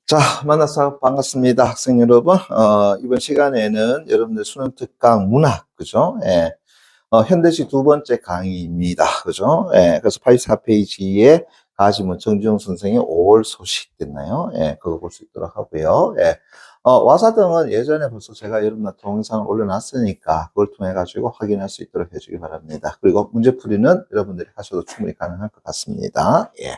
자, 만나서 반갑습니다. 학생 여러분. 이번 시간에는 여러분들 수능 특강 문학, 그죠? 예. 현대시 두 번째 강의입니다. 그죠? 예. 그래서 84페이지에 가시면 정지용 선생의 5월 소식 됐나요? 예. 그거 볼 수 있도록 하고요. 예. 와사등은 예전에 벌써 제가 여러분들 동영상을 올려놨으니까 그걸 통해 가지고 확인할 수 있도록 해주기 바랍니다. 그리고 문제풀이는 여러분들이 하셔도 충분히 가능할 것 같습니다. 예.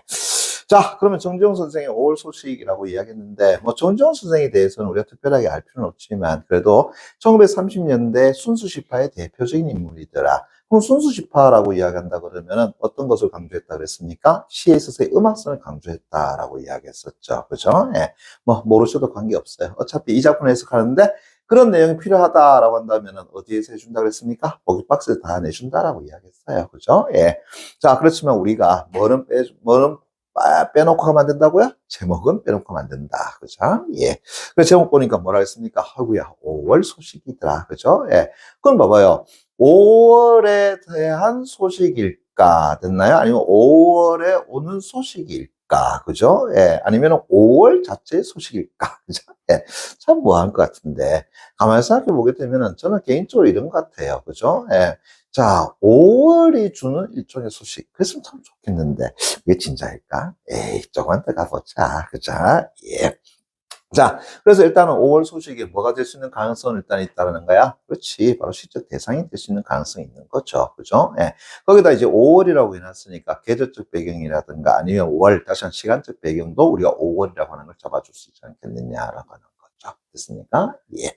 자, 그러면 정지용 선생의 5월 소식이라고 이야기했는데, 뭐, 정지용 선생에 대해서는 우리가 특별하게 알 필요는 없지만, 그래도 1930년대 순수시파의 대표적인 인물이더라. 그럼 순수시파라고 이야기한다 그러면은 어떤 것을 강조했다 그랬습니까? 시에 있어서의 음악성을 강조했다라고 이야기했었죠. 그죠? 예. 뭐, 모르셔도 관계없어요. 어차피 이 작품을 해석하는데, 그런 내용이 필요하다라고 한다면은 어디에서 해준다 그랬습니까? 보기 박스에 다 내준다라고 이야기했어요. 그죠? 예. 자, 그렇지만 우리가 뭐는 빼놓고 하면 안 된다고요? 제목은 빼놓고 하면 안 된다. 그죠? 예. 그 제목 보니까 뭐라 했습니까? 아이고야, 5월 소식이더라. 그죠? 예. 그럼 봐봐요. 5월에 대한 소식일까? 됐나요? 아니면 5월에 오는 소식일까? 그죠? 예. 아니면 5월 자체의 소식일까? 그죠? 예. 참 뭐한 것 같은데. 가만히 생각해 보게 되면은 저는 개인적으로 이런 것 같아요. 그죠? 예. 자, 5월이 주는 일종의 소식. 그랬으면 참 좋겠는데, 이게 진짜일까? 에이, 조금만 더 가보자. 그죠? 예. 자, 그래서 일단은 5월 소식이 뭐가 될 수 있는 가능성은 일단 있다는 거야. 그렇지. 바로 시적 대상이 될 수 있는 가능성이 있는 거죠. 그죠? 예. 거기다 이제 5월이라고 해놨으니까 계절적 배경이라든가 아니면 월, 다시 한 시간적 배경도 우리가 5월이라고 하는 걸 잡아줄 수 있지 않겠느냐라고 하는 거죠. 됐습니까? 예.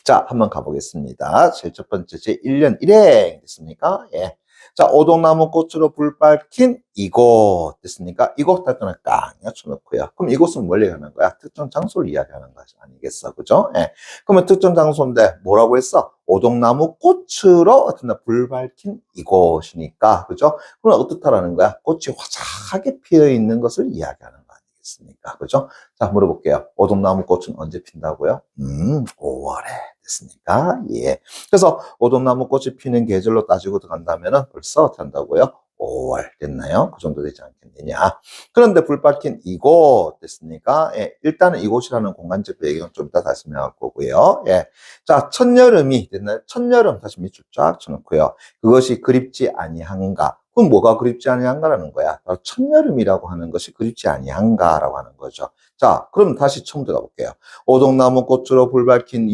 자, 한번 가보겠습니다. 제일 첫 번째, 제1년 1행 됐습니까? 예. 자, 오동나무 꽃으로 불 밝힌 이곳 됐습니까? 이곳 할 때는 깡 쳐놓고요. 그럼 이곳은 뭘 얘기하는 거야? 특정 장소를 이야기하는 것이 아니겠어, 그죠? 예. 그러면 특정 장소인데 뭐라고 했어? 오동나무 꽃으로 어떤 불 밝힌 이곳이니까, 그죠? 그럼 어떻다라는 거야? 꽃이 화사하게 피어 있는 것을 이야기하는 거 아니겠습니까? 그죠? 자, 물어볼게요. 오동나무 꽃은 언제 핀다고요? 5월에 됐습니까? 예. 그래서 오동나무 꽃이 피는 계절로 따지고 들어간다면 벌써 어떻게 한다고요? 5월 됐나요? 그 정도 되지 않겠느냐. 그런데 불 밝힌 이곳 됐습니까? 예. 일단은 이곳이라는 공간적 배경은 좀 이따 다시 설명할 거고요. 예. 자, 첫여름이 됐나요? 첫여름 다시 밑줄 쫙 쳐놓고요. 그것이 그립지 아니한가? 그럼 뭐가 그립지 아니한가라는 거야? 바로 첫여름이라고 하는 것이 그립지 아니한가라고 하는 거죠. 자, 그럼 다시 처음 들어볼게요. 오동나무 꽃으로 불 밝힌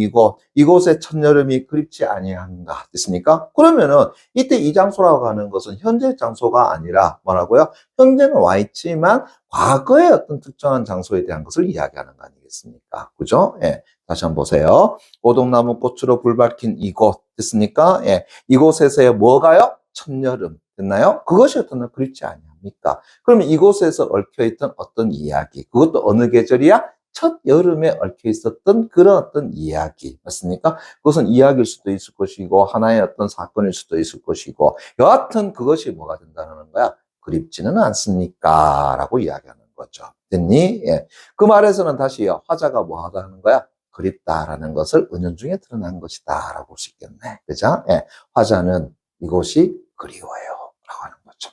이곳의 첫여름이 그립지 아니한가 됐습니까? 그러면은 이때 이 장소라고 하는 것은 현재 장소가 아니라 뭐라고요? 현재는 와 있지만 과거의 어떤 특정한 장소에 대한 것을 이야기하는 거 아니겠습니까? 그죠? 예. 다시 한번 보세요. 오동나무 꽃으로 불 밝힌 이곳 됐습니까? 예. 이곳에서의 뭐가요? 첫여름 됐나요? 그것이 어떤 그립지 아니합니까? 그러면 이곳에서 얽혀있던 어떤 이야기, 그것도 어느 계절이야? 첫 여름에 얽혀 있었던 그런 어떤 이야기, 맞습니까? 그것은 이야기일 수도 있을 것이고, 하나의 어떤 사건일 수도 있을 것이고, 여하튼 그것이 뭐가 된다는 거야? 그립지는 않습니까? 라고 이야기하는 거죠. 됐니? 예. 그 말에서는 다시요, 화자가 뭐 하다는 거야? 그립다라는 것을 은연중에 드러난 것이다. 라고 볼 수 있겠네. 그죠? 예. 화자는 이곳이 그리워요. 라고 하는 거죠.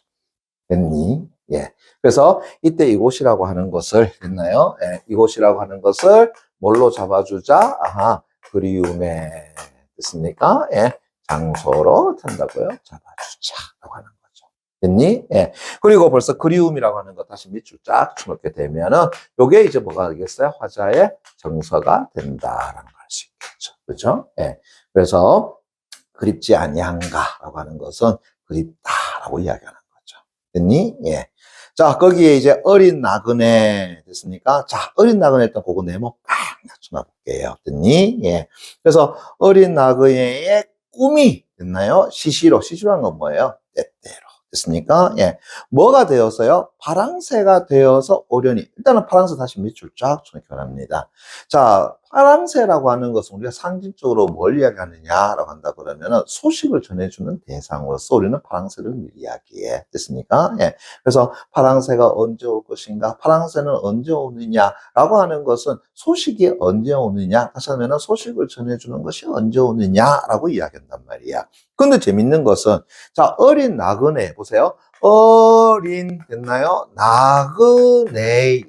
됐니? 예. 그래서 이때 이곳이라고 하는 것을 됐나요? 예. 이곳이라고 하는 것을 뭘로 잡아주자? 아하, 그리움에 됐습니까? 예. 장소로 탄다고요? 잡아주자라고 하는 거죠. 됐니? 예. 그리고 벌써 그리움이라고 하는 거 다시 밑줄 쫙 쳐놓게 되면은 요게 이제 뭐가 되겠어요? 화자의 정서가 된다라는 걸 알 수 있겠죠. 그죠? 예. 그래서 그립지 아니한가라고 하는 것은 그립다라고 이야기하는 거죠. 됐니? 예. 자, 거기에 이제 어린 나그네 됐습니까? 자, 어린 나그네 일단 그거 네모 꽉 맞춰놔 볼게요. 됐니? 예. 그래서 어린 나그네의 꿈이 됐나요? 시시로한 건 뭐예요? 때때로. 됐습니까? 예. 뭐가 되어서요? 파랑새가 되어서 오려니. 일단은 파랑새 다시 밑줄 쫙 쳐놓기 바랍니다. 자, 파랑새라고 하는 것은 우리가 상징적으로 뭘 이야기하느냐라고 한다 그러면은 소식을 전해주는 대상으로서 우리는 파랑새를 이야기해. 됐습니까? 예. 그래서 파랑새가 언제 올 것인가? 파랑새는 언제 오느냐라고 하는 것은 소식이 언제 오느냐? 다시 하면은 소식을 전해주는 것이 언제 오느냐라고 이야기한단 말이야. 근데 재밌는 것은 자, 어린 나그네 보세요. 어린 됐나요? 나그네의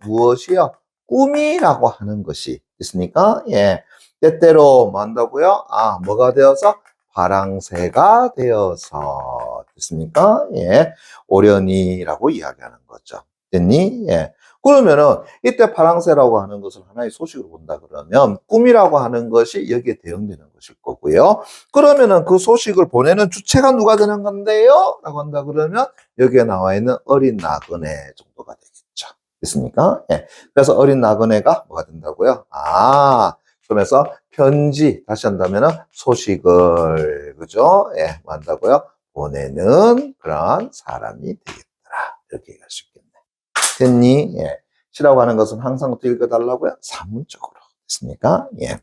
무엇이요? 꿈이라고 하는 것이 있으니까, 예. 때때로 뭐 한다고요? 뭐가 되어서? 파랑새가 되어서 됐습니까? 예. 오련이라고 이야기하는 거죠. 됐니? 예. 그러면은 이때 파랑새라고 하는 것을 하나의 소식으로 본다 그러면 꿈이라고 하는 것이 여기에 대응되는 것일 거고요. 그러면은 그 소식을 보내는 주체가 누가 되는 건데요? 라고 한다 그러면 여기에 나와 있는 어린 나그네 정도가 되겠죠. 됐습니까? 예. 그래서 어린 나그네가 뭐가 된다고요? 그러면서 편지, 다시 한다면은 소식을, 그죠? 예, 뭐 한다고요? 보내는 그런 사람이 되겠더라. 이렇게 얘기할 수 있겠네. 됐니? 예. 시라고 하는 것은 항상 어떻게 읽어달라고요? 산문적으로. 됐습니까? 예.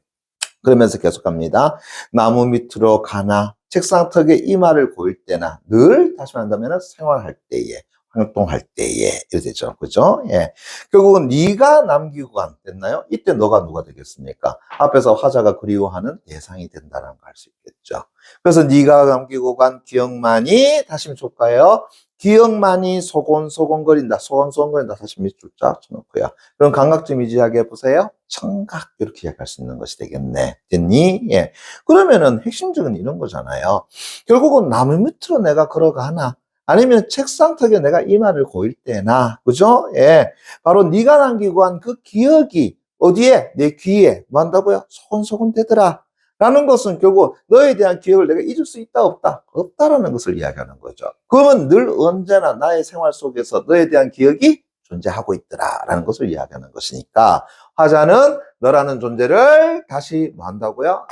그러면서 계속 갑니다. 나무 밑으로 가나, 책상 턱에 이마를 고일 때나, 늘, 다시 말한다면 생활할 때에, 활동할 때에, 이렇게 되죠. 그죠? 예. 결국은 네가 남기고 간, 됐나요? 이때 너가 누가 되겠습니까? 앞에서 화자가 그리워하는 대상이 된다는 걸 알 수 있겠죠. 그래서 네가 남기고 간 기억만이, 다시 한번 볼까요? 기억만이 소곤소곤거린다. 소곤소곤거린다. 다시 밑줄 쫙 쳐놓고요. 그럼 감각점 이지하게 해보세요. 청각. 이렇게 이야기할 수 있는 것이 되겠네. 됐니? 예. 그러면은 핵심적인 이런 거잖아요. 결국은 나무 밑으로 내가 걸어가나? 아니면 책상 턱에 내가 이마를 고일 때나, 그죠? 예. 바로 네가 남기고 간 그 기억이 어디에? 내 귀에 뭐 한다고요? 소곤소곤 되더라. 라는 것은 결국 너에 대한 기억을 내가 잊을 수 있다, 없다? 없다라는 것을 이야기하는 거죠. 그러면 늘 언제나 나의 생활 속에서 너에 대한 기억이 존재하고 있더라라는 것을 이야기하는 것이니까 화자는 너라는 존재를 다시 뭐 한다고요?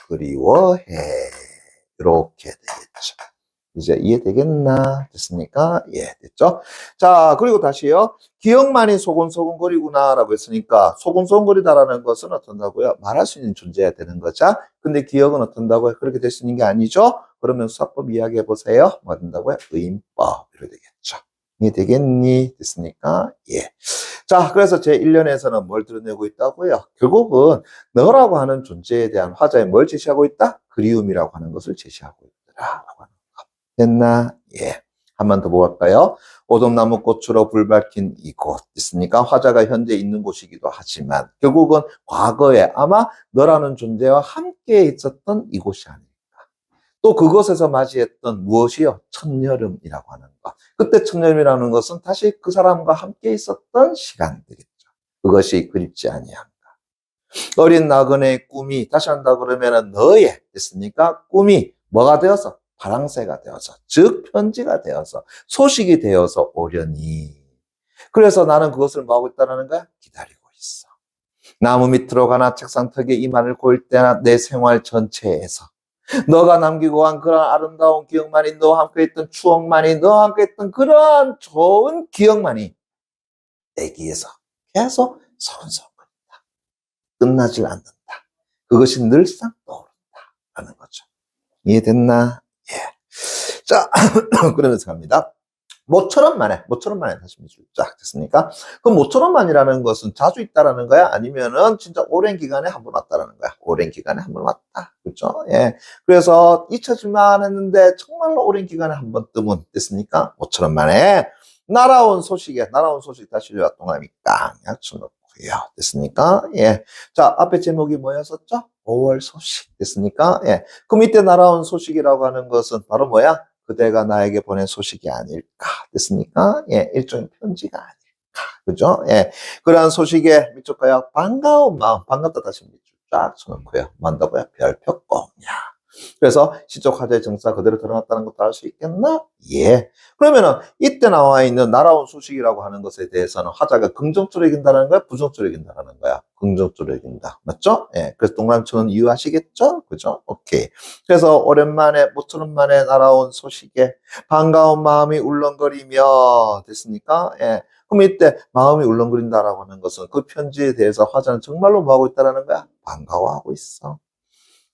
그리워해. 이렇게 되겠죠. 이제 이해되겠나? 됐습니까? 예, 됐죠? 자, 그리고 다시요. 기억만이 소곤소곤거리구나 라고 했으니까 소곤소곤거리다라는 것은 어떤다고요? 말할 수 있는 존재야 되는 거죠. 근데 기억은 어떤다고요? 그렇게 될 수 있는 게 아니죠? 그러면 수학법 이야기해 보세요. 뭐 된다고요? 의인법. 이렇게 되겠죠. 이해되겠니? 됐습니까? 예. 자, 그래서 제1년에서는 뭘 드러내고 있다고요? 결국은 너라고 하는 존재에 대한 화자에 뭘 제시하고 있다? 그리움이라고 하는 것을 제시하고 있더라. 라고 하는 거. 됐나? 예. 한 번 더 볼까요? 오동나무 꽃으로 불 밝힌 이곳 있습니까? 화자가 현재 있는 곳이기도 하지만 결국은 과거에 아마 너라는 존재와 함께 있었던 이곳이 아닐까. 또 그곳에서 맞이했던 무엇이요? 첫여름이라고 하는 것. 그때 첫여름이라는 것은 다시 그 사람과 함께 있었던 시간들이죠. 그것이 그립지 아니한가. 어린 나그네의 꿈이 다시 한다 그러면은 너의 됐습니까? 꿈이 뭐가 되어서? 파랑새가 되어서, 즉 편지가 되어서, 소식이 되어서 오려니. 그래서 나는 그것을 뭐 하고 있다는 거야? 기다리고 있어. 나무 밑으로 가나 책상 턱에 이마를 고일 때나 내 생활 전체에서 너가 남기고 간 그런 아름다운 기억만이, 너와 함께 있던 추억만이, 너와 함께 있던 그러한 좋은 기억만이 내 귀에서 계속 서근서근거린다. 끝나질 않는다. 그것이 늘상 떠오른다라는 거죠. 이해됐나? 예. 자, 그러면서 갑니다. 모처럼 만에 다시 밑줄 쫙 됐습니까? 그럼 모처럼 만이라는 것은 자주 있다라는 거야? 아니면은 진짜 오랜 기간에 한 번 왔다라는 거야? 오랜 기간에 한 번 왔다. 그렇죠? 예. 그래서 잊혀질만 했는데 정말로 오랜 기간에 한 번 뜨면 됐습니까? 모처럼 만에 날아온 소식 다시 동그라미 깡약 쳐놓고요. 됐습니까? 예. 자, 앞에 제목이 뭐였었죠? 5월 소식. 됐습니까? 예. 그럼 이때 날아온 소식이라고 하는 것은 바로 뭐야? 그대가 나에게 보낸 소식이 아닐까. 됐습니까? 예. 일종의 편지가 아닐까. 그죠? 예. 그러한 소식에 밑줄 거요. 반가운 마음. 반갑다 다시 밑줄 쫙 쳐놓고요. 뭐 한다고요? 별표 꽁야. 그래서 시적 화자의 정사 그대로 드러났다는 것도 알 수 있겠나? 예. 그러면은 이때 나와 있는 날아온 소식이라고 하는 것에 대해서는 화자가 긍정적으로 이긴다는 거야? 부정적으로 이긴다는 거야? 긍정적으로 이긴다. 맞죠? 예. 그래서 동그라미처럼 이유 아시겠죠? 그죠? 오케이. 그래서 오랜만에, 모처럼 만에 날아온 소식에 반가운 마음이 울렁거리며 됐습니까? 예. 그럼 이때 마음이 울렁거린다라고 하는 것은 그 편지에 대해서 화자는 정말로 뭐 하고 있다라는 거야? 반가워하고 있어.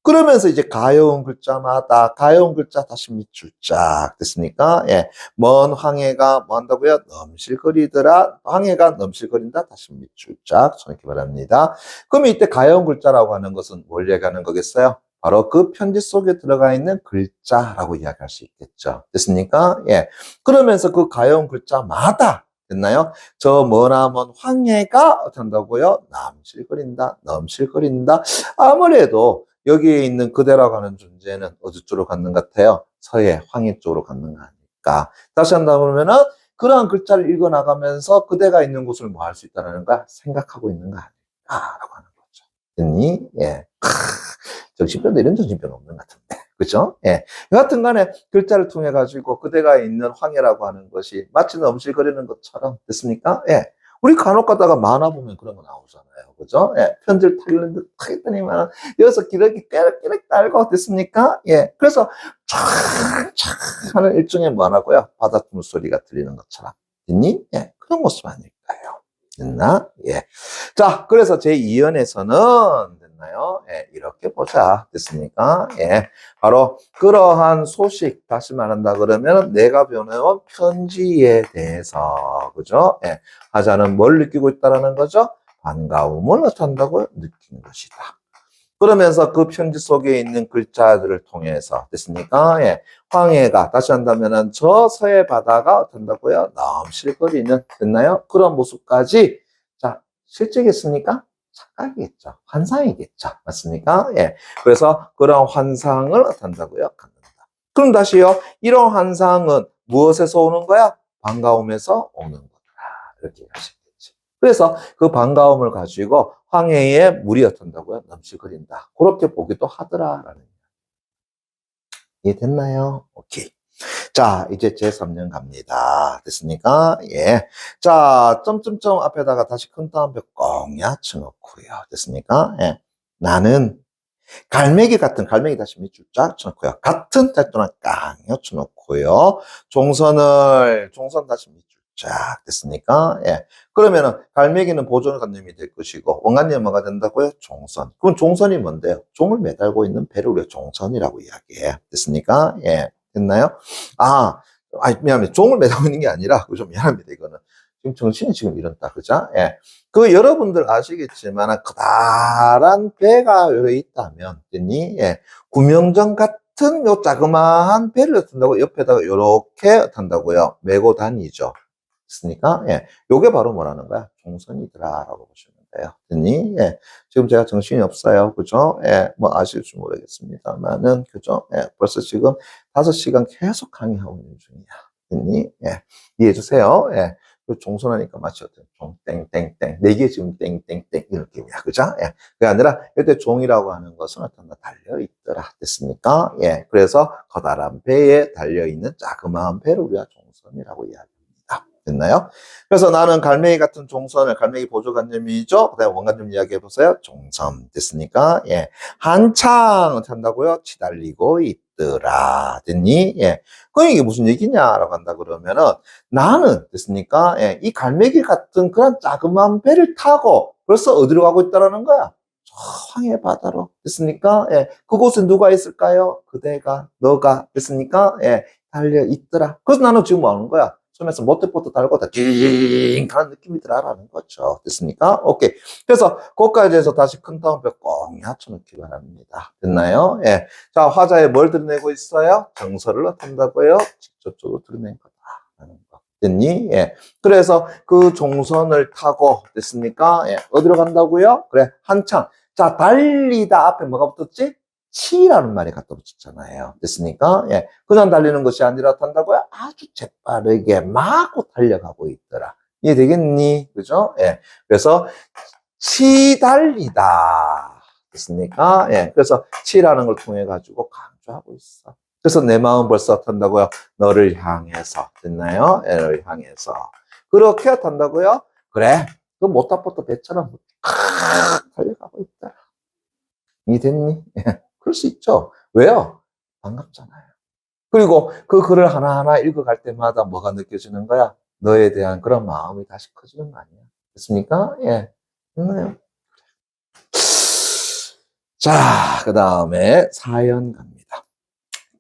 그러면서 이제 가여운 글자마다 가여운 글자 다시 밑줄 쫙 됐습니까? 예. 먼 황해가 뭐 한다고요? 넘실거리더라. 황해가 넘실거린다. 다시 밑줄 쫙 쳐놓기 바랍니다. 그럼 이때 가여운 글자라고 하는 것은 뭘 얘기하는 거겠어요? 바로 그 편지 속에 들어가 있는 글자라고 이야기할 수 있겠죠. 됐습니까? 예. 그러면서 그 가여운 글자마다 됐나요? 저 머나먼 황해가 어떻게 한다고요? 넘실거린다. 아무래도 여기에 있는 그대라고 하는 존재는 어디 쪽으로 갖는 것 같아요? 서해, 황해 쪽으로 갖는 거 아닐까. 다시 한다 그러면은 그러한 글자를 읽어 나가면서 그대가 있는 곳을 뭐 할 수 있다는 거 생각하고 있는 거 아닐까라고 하는 거죠. 됐니? 예. 정신병도 이런 정신병 없는 것 같은데. 그죠? 예. 여하튼 간에 글자를 통해 가지고 그대가 있는 황해라고 하는 것이 마치 넘실거리는 것처럼 됐습니까? 예. 우리 간혹 가다가 만화 보면 그런 거 나오잖아요. 그죠? 예. 편지를 타려는 듯 하겠더니만 여기서 기러기 깨르깨르 딸고 됐습니까? 예. 그래서 촥촥 하는 일종의 만화고요. 바닷물 소리가 들리는 것처럼. 됐니? 예. 그런 모습 아닐까요? 됐나? 예. 자, 그래서 제2연에서는 됐나요? 예, 이렇게 보자. 됐습니까? 예. 바로 그러한 소식, 다시 말한다 그러면 내가 보내온 편지에 대해서, 그죠? 예. 하자는 뭘 느끼고 있다라는 거죠? 반가움을 어떻다고요? 느낀 것이다. 그러면서 그 편지 속에 있는 글자들을 통해서 됐습니까? 예. 황해가 다시 한다면은 저 서해 바다가 어떤다고요? 넘실거리는 됐나요? 그런 모습까지 자 실제겠습니까? 착각이겠죠. 환상이겠죠. 맞습니까? 예. 그래서 그런 환상을 어떤다고요? 갖는다. 그럼 다시요. 이런 환상은 무엇에서 오는 거야? 반가움에서 오는 거다. 이렇게 하시겠죠. 그래서 그 반가움을 가지고 황해에 물이 어떤다고요? 넘실거린다. 그렇게 보기도 하더라라는 이해됐나요? 오케이. 자, 이제 제3년 갑니다. 됐습니까? 예. 자, 점점점 앞에다가 다시 큰 따옴표 꼭 야쳐놓고요. 됐습니까? 예. 나는 갈매기 다시 밑줄 쫙 쳐놓고요. 같은 태도나 깡 쳐놓고요. 종선 다시 밑줄 쫙 됐습니까? 예. 그러면은 갈매기는 보존관념이 될 것이고 원관념이 뭐가 된다고요? 종선. 그럼 종선이 뭔데요? 종을 매달고 있는 배를 우리가 종선이라고 이야기해. 됐습니까? 예. 됐나요? 미안합니다. 종을 매달고 있는 게 아니라 좀 미안합니다. 이거는. 지금 정신이 지금 이런다. 그죠? 예. 그 여러분들 아시겠지만 커다란 배가 여기 있다면 됐니? 예. 구명정 같은 요 자그마한 배를 탄다고 옆에다가 요렇게 탄다고요. 메고 다니죠. 됐습니까? 예. 요게 바로 뭐라는 거야? 종선이더라라고 보시면 돼요. 됐니? 예. 지금 제가 정신이 없어요. 그죠? 예. 뭐 아실지 모르겠습니다만은 그죠? 예. 벌써 지금 5시간 계속 강의하고 있는 중이야. 됐니? 예. 이해해 주세요. 예. 그 종선하니까 마치 어떤 종, 땡땡땡. 네 개 지금 땡땡땡 이런 느낌이야. 그죠? 예. 그게 아니라 이때 종이라고 하는 것은 어떤 거 달려있더라. 됐습니까? 예. 그래서 커다란 배에 달려있는 자그마한 배를 우리가 종선이라고 이야기합니다. 됐나요? 그래서 나는 갈매기 같은 종선을, 갈매기 보조관념이죠? 그 다음에 원관념 이야기해보세요. 종선. 됐습니까? 예. 한창, 어떻게 한다고요? 치달리고 있더라. 됐니? 예. 그럼 이게 무슨 얘기냐라고 한다 그러면은 나는, 됐습니까? 예. 이 갈매기 같은 그런 자그마한 배를 타고 벌써 어디로 가고 있다라는 거야? 저 황해 바다로. 됐습니까? 예. 그곳에 누가 있을까요? 그대가, 너가. 됐습니까? 예. 달려 있더라. 그래서 나는 지금 뭐 하는 거야? 손에서 모태포트 달고 다 징 가는 느낌이더라라는 거죠. 됐습니까? 오케이. 그래서 거기까지 해서 다시 큰 따옴표 꼭 합쳐놓기 바랍니다. 됐나요? 예. 자, 화자에 뭘 드러내고 있어요? 정서를 어떤다고요? 직접적으로 드러낸 거다라는 거. 됐니? 예. 그래서 그 종선을 타고 됐습니까? 예. 어디로 간다고요? 그래, 한창. 자, 달리다 앞에 뭐가 붙었지? 치라는 말이 갖다 붙였잖아요. 됐습니까? 예. 그냥 달리는 것이 아니라 탄다고요? 아주 재빠르게 마구 달려가고 있더라. 이해되겠니? 그죠? 예. 그래서 치달리다. 됐습니까? 예. 그래서 치라는 걸 통해 가지고 강조하고 있어. 그래서 내 마음 벌써 탄다고요? 너를 향해서. 됐나요? 예, 너를 향해서. 그렇게 탄다고요? 그래. 그 모타포트 배처럼 달려가고 있더라. 이해됐니? 예. 그럴 수 있죠. 왜요? 반갑잖아요. 그리고 그 글을 하나하나 읽어갈 때마다 뭐가 느껴지는 거야? 너에 대한 그런 마음이 다시 커지는 거 아니야? 됐습니까? 예. 됐나요? 자, 그 다음에 사연 갑니다.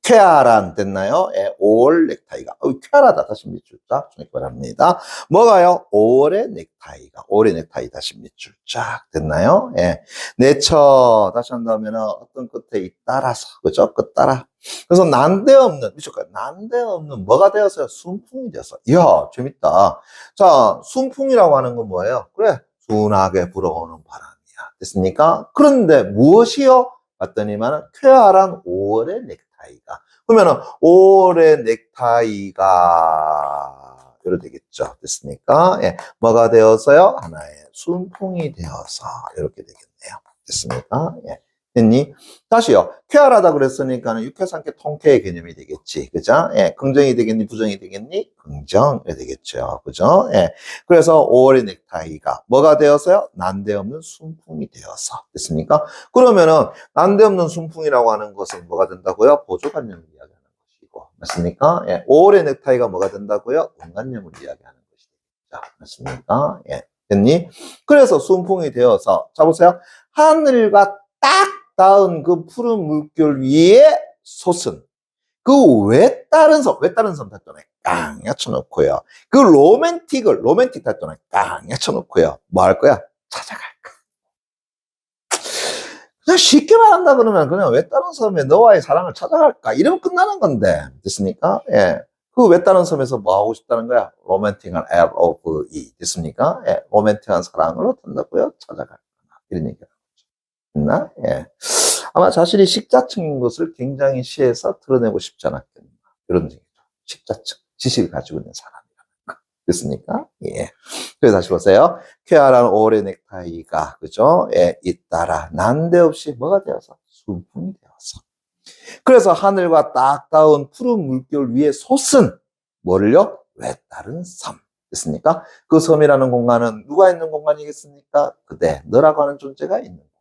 쾌활한 됐나요? 예, 5월 넥타이가 쾌활하다 다시 밑줄 쫙 주기 바랍니다. 뭐가요? 5월의 넥타이가 5월의 넥타이 다시 밑줄 쫙 됐나요? 예, 내처 다시 한다면 어떤 끝에 잇따라서 그죠? 끝 따라. 그래서 난데없는 미쳤까 난데없는 뭐가 되어서요? 순풍이 되어서. 이야 재밌다. 자 순풍이라고 하는 건 뭐예요? 그래 순하게 불어오는 바람이야. 됐습니까? 그런데 무엇이요? 봤더니만 쾌활한 5월의 넥타이가. 그러면은 5월의 넥타이가 이렇게 되겠죠. 됐습니까? 예. 뭐가 되어서요? 하나의 순풍이 되어서 이렇게 되겠네요. 됐습니까? 예. 됐니? 다시요. 쾌활하다 그랬으니까는 육회삼계 통쾌의 개념이 되겠지. 그죠? 예. 긍정이 되겠니? 부정이 되겠니? 긍정이 되겠죠. 그죠? 예. 그래서 5월의 넥타이가 뭐가 되어서요? 난데없는 순풍이 되어서. 됐습니까? 그러면은 난데없는 순풍이라고 하는 것은 뭐가 된다고요? 보조관념을 이야기하는 것이고. 맞습니까? 예. 5월의 넥타이가 뭐가 된다고요? 동관념을 이야기하는 것이죠. 맞습니까? 예. 됐니? 그래서 순풍이 되어서 자 보세요. 하늘과 딱 닿은 그 푸른 물결 위에 솟은 그 외따른 섬 탈도는 깡 야쳐놓고요. 그 로맨틱 탈도는 깡 야쳐놓고요. 뭐 할 거야? 찾아갈까? 그냥 쉽게 말한다 그러면 그냥 외따른 섬에 너와의 사랑을 찾아갈까? 이러면 끝나는 건데. 됐습니까? 예. 그 외따른 섬에서 뭐 하고 싶다는 거야? 로맨틱한 LOVE. 됐습니까? 예. 로맨틱한 사랑을 어떤다고요? 찾아갈까? 이런 얘기가. 있나? 예. 아마 자신이 식자층인 것을 굉장히 시에서 드러내고 싶지 않았겠나. 이런 얘기죠. 식자층. 지식을 가지고 있는 사람이라는 거. 됐습니까? 예. 그래서 다시 보세요. 쾌활한 5월의 넥타이가, 그죠? 예, 잇따라 난데없이 뭐가 되어서? 순풍이 되어서. 그래서 하늘과 딱 닿은 푸른 물결 위에 솟은 뭐를요? 외따른 섬. 됐습니까? 그 섬이라는 공간은 누가 있는 공간이겠습니까? 그대, 너라고 하는 존재가 있는 공간.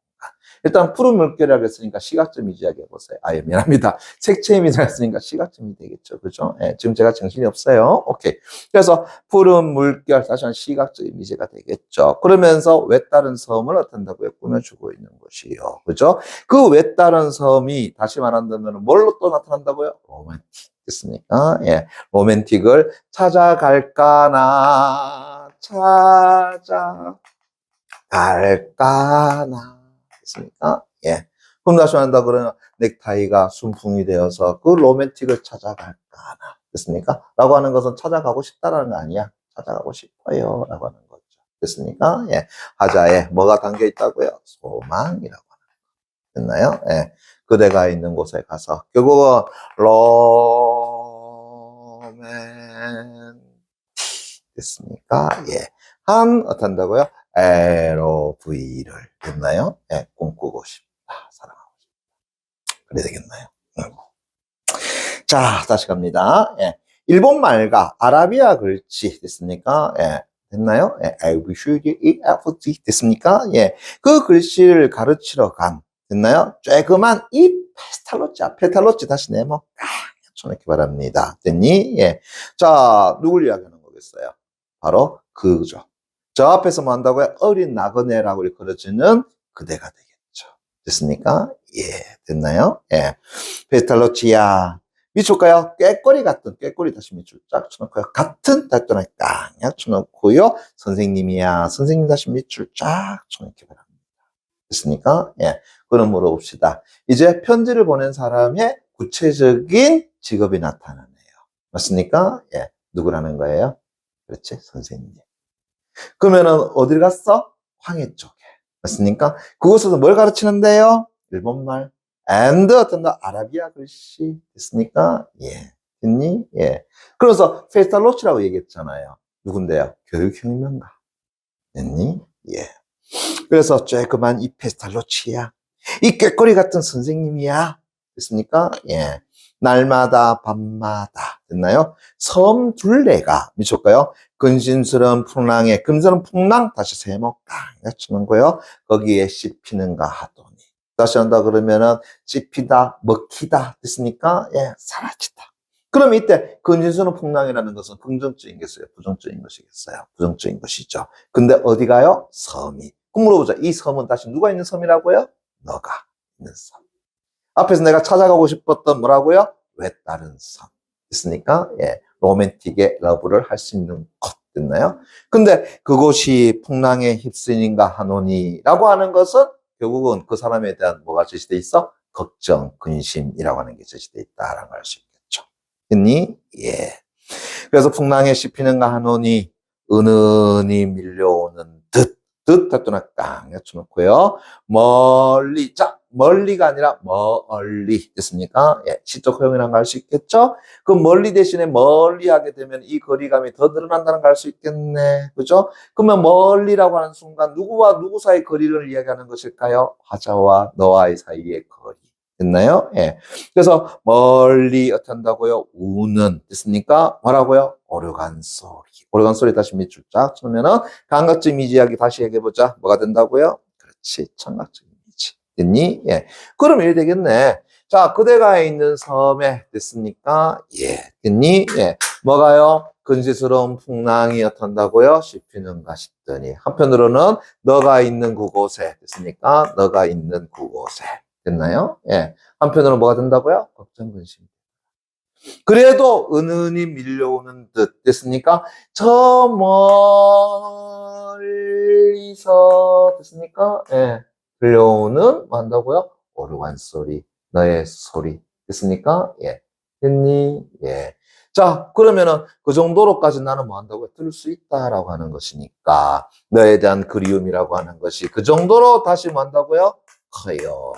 일단 푸른 물결이라고 했으니까 시각점 이지하게 해보세요. 아, 예, 미안합니다. 색채임이라고 했으니까 시각점이 되겠죠. 그죠? 예, 지금 제가 정신이 없어요. 오케이. 그래서 푸른 물결, 다시 한 시각적 이미지가 되겠죠. 그러면서 외따른 섬을 어떤다고요? 꾸며주고 있는 것이요. 그죠? 그 외따른 섬이 다시 말한다면 뭘로 또 나타난다고요? 로맨틱. 됐습니까? 예. 로맨틱을 찾아갈까나, 찾아갈까나. 됐습니까? 예. 그럼 다시 한다 그러면 넥타이가 순풍이 되어서 그 로맨틱을 찾아갈까나. 됐습니까? 라고 하는 것은 찾아가고 싶다라는 거 아니야. 찾아가고 싶어요. 라고 하는 거죠. 됐습니까? 예. 하자에 뭐가 담겨 있다고요? 소망이라고 하는 거. 됐나요? 예. 그대가 있는 곳에 가서 결국은 로맨 됐습니까? 예. 한 어떤다고요? LOV를 됐나요? 예. 꿈꾸고 싶다. 사랑하고 싶다. 그래 되겠나요? 자, 다시 갑니다. 예. 일본 말과 아라비아 글씨 됐습니까? 예. 됐나요? 예. A, B, C, D, E, F, G 됐습니까? 예. 그 글씨를 가르치러 간 됐나요? 쬐그만 이 페탈로치 다시 네모 쳐넣기 바랍니다. 됐니? 예. 자, 누굴 이야기하는 거겠어요? 바로 그죠. 저 앞에서 뭐 한다고요? 어린 나그네라고 일컬어지는 그대가 되겠죠. 됐습니까? 예. 됐나요? 예. 페탈로치야. 밑줄까요? 꾀꼬리 같은, 꾀꼬리 다시 밑줄 쫙 쳐놓고요. 같은 달도나 깡약 쳐놓고요. 선생님이야. 선생님 다시 밑줄 쫙 쳐놓기 바랍니다. 됐습니까? 예. 그럼 물어봅시다. 이제 편지를 보낸 사람의 구체적인 직업이 나타나네요. 맞습니까? 예. 누구라는 거예요? 그렇지? 선생님. 그러면은 어딜 갔어? 황해 쪽에. 맞습니까? 그곳에서 뭘 가르치는데요? 일본말. and 어떤가? 아라비아 글씨. 됐습니까? 예. 됐니? 예. 그래서 페스탈로치라고 얘기했잖아요. 누군데요? 교육혁명가. 됐니? 예. 그래서 쬐그만 이 페스탈로치야. 이 꾀꼬리 같은 선생님이야. 됐습니까? 예. 날마다 밤마다 됐나요? 섬 둘레가 미쳤까요? 근심스러운 풍랑에 금스러운 풍랑 다시 세모 깡 치는 거요. 거기에 씹히는가 하더니 다시 한다 그러면은 씹히다 먹히다 됐습니까? 예, 사라지다. 그럼 이때 근심스러운 풍랑이라는 것은 긍정적인 것이겠어요? 부정적인 것이겠어요? 부정적인 것이죠. 근데 어디 가요? 섬이. 그럼 물어보자. 이 섬은 다시 누가 있는 섬이라고요? 너가 있는 섬. 앞에서 내가 찾아가고 싶었던 뭐라고요? 외다른 섬. 됐습니까? 예. 로맨틱의 러브를 할 수 있는 곳. 됐나요? 근데 그곳이 풍랑에 휩쓸린가 하노니라고 하는 것은 결국은 그 사람에 대한 뭐가 제시돼 있어? 걱정, 근심이라고 하는 게 제시돼 있다라는 걸 알 수 있겠죠. 됐니? 예. 그래서 풍랑에 씹히는가 하노니 은은히 밀려오는 듯 했더나 깡 해쳐놓고요. 멀리, 자, 멀리가 아니라 멀리 됐습니까? 예, 시적 허용이라는 걸 알 수 있겠죠? 그 멀리 대신에 멀리 하게 되면 이 거리감이 더 늘어난다는 걸 알 수 있겠네. 그죠? 그러면 멀리라고 하는 순간 누구와 누구 사이 거리를 이야기하는 것일까요? 화자와 너와의 사이의 거리. 됐나요? 예. 그래서 멀리 어떻게 한다고요? 우는 됐습니까? 뭐라고요? 오르간 소리. 오르간 소리 다시 밑줄 쫙 쳐면은 감각적 이미지 이야기 다시 얘기해보자. 뭐가 된다고요? 그렇지. 청각적 이미지. 됐니? 예. 그럼 이래 되겠네. 자, 그대가 있는 섬에 됐습니까? 예. 됐니? 예. 뭐가요? 근시스러운 풍랑이 어떤다고요? 씹히는가 싶더니. 한편으로는 너가 있는 그곳에 됐습니까? 너가 있는 그곳에. 됐나요? 예. 한편으로 뭐가 된다고요? 걱정, 근심. 그래도 은은히 밀려오는 듯 됐습니까? 저 멀리서 됐습니까? 예. 들려오는 뭐 한다고요? 오르간 소리, 너의 소리 됐습니까? 예. 됐니? 예. 자, 그러면은 그 정도로까지 나는 뭐 한다고요? 들을 수 있다라고 하는 것이니까 너에 대한 그리움이라고 하는 것이 그 정도로 다시 뭐 한다고요? 커요.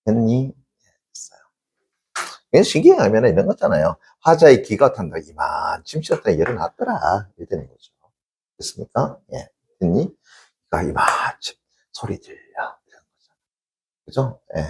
됐니? 이게 신기하면 이런 거잖아요. 화자의 기가 탄다. 이만침 씌었더니 일어났더라. 이렇게 되는 거죠. 됐습니까? 예. 됐니? 기가 이만침 소리 들려. 이런 거죠. 그죠? 예.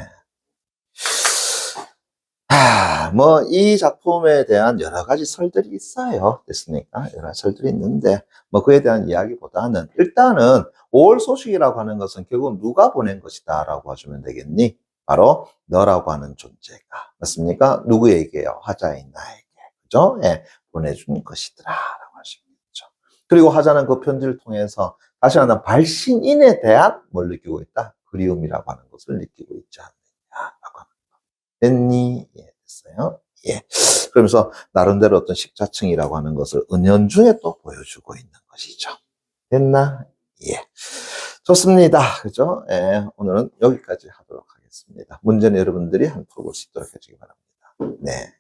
뭐, 이 작품에 대한 여러 가지 설들이 있어요. 됐습니까? 여러 가지 설들이 있는데, 뭐, 그에 대한 이야기보다는, 일단은, 5월 소식이라고 하는 것은 결국 누가 보낸 것이다. 라고 해주면 되겠니? 바로, 너라고 하는 존재가. 맞습니까? 누구에게요? 화자인 나에게. 그죠? 예. 보내준 것이더라. 라고 할 수 있겠죠. 그리고 화자는 그 편지를 통해서, 다시 하나, 발신인에 대한 뭘 느끼고 있다? 그리움이라고 하는 것을 느끼고 있지 않느냐. 라고 합니다. 됐니? 예, 됐어요. 예. 그러면서 나름대로 어떤 식자층이라고 하는 것을 은연중에 또 보여주고 있는 것이죠. 됐나? 예. 좋습니다. 그죠? 예. 오늘은 여기까지 하도록 하겠습니다. 문제는 여러분들이 한번 풀어볼 수 있도록 해주기 바랍니다. 네.